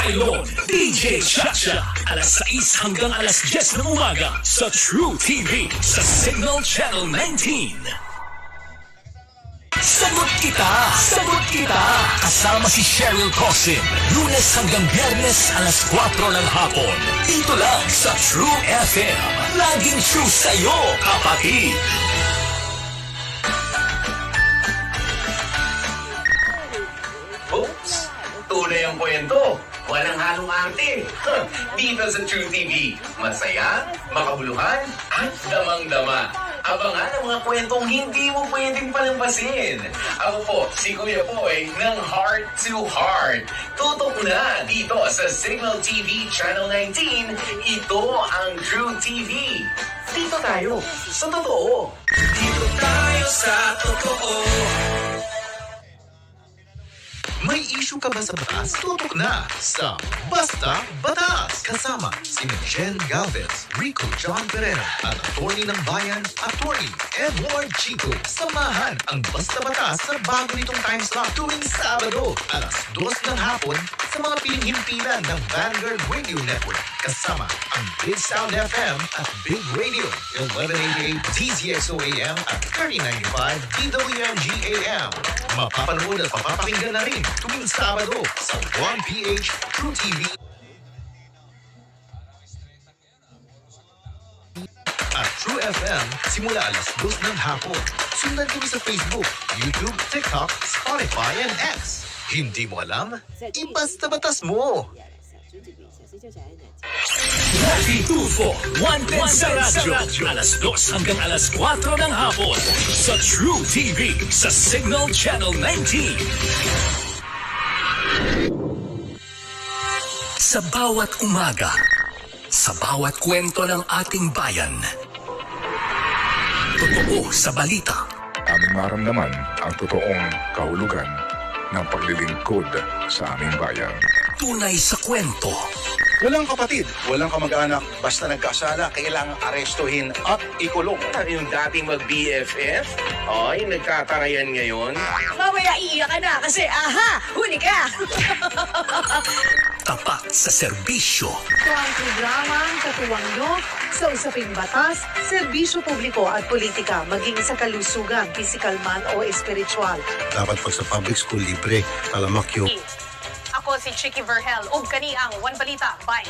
Filon, DJ Chacha, alas 6 hanggang alas 10 ng umaga sa True TV sa Signal Channel 19. Sagot kita! Sagot kita! Kasama si Cheryl Cosin, Lunes hanggang Biyernes alas 4 ng hapon. Dito lang sa True FM. Laging true sa'yo, kapatid! Oops! Tunay ang kwento. Walang halong arte. Dito sa True TV. Masaya, makabuluhan, at damang-dama. Abangan ang mga kwentong hindi mo pwedeng palampasin. Ako po, si Kuya Poy ng Heart to Heart. Tutok na dito sa Signal TV Channel 19. Ito ang True TV. Dito tayo sa totoo. Dito tayo sa totoo. May issue ka ba sa batas? Tutok na sa Basta Batas! Kasama si Jen Galvez, Rico John Perena, at attorney ng bayan, attorney Edward Chico. Samahan ang Basta Batas sa bago nitong time slot tuwing Sabado, alas 2 ng hapon sa mga piling-himpilan ng Vanguard Radio Network. Kasama ang Big Sound FM at Big Radio, 1188 DZXO AM at 3095 DWMG AM. Mapapanood at papapakinggan na rin tuwing Sabado sa 1PH True TV at True FM simula alas 2 ng hapon. Sundan kami sa Facebook, YouTube, TikTok, Spotify, and X. Hindi mo alam? Ibasta batas mo! Happy Tulfo, Wanted sa radyo, alas 2 hanggang alas 4 ng hapon sa True TV sa Signal Channel 19. Sa bawat umaga, sa bawat kwento ng ating bayan, totoo sa balita. Aming maramdaman ang totoong kahulugan ng paglilingkod sa aming bayan. Tunay sa kwento. Walang kapatid, walang kamag-anak, basta nagkasala, kailangang arestuhin at ikulong. Yung dating mag-BFF, ay nagkatarayan ngayon. Mamaya iiyak ka na kasi, aha, huli ka! Tapat sa serbisyo. Ito ang programang katuwang nyo sa usaping batas, serbisyo publiko at politika, maging sa kalusugan, physical man o espiritual. Dapat pag sa public school, libre, talamak yun. Ako si Chicky Verhel ug kani ang One Balita. Bye.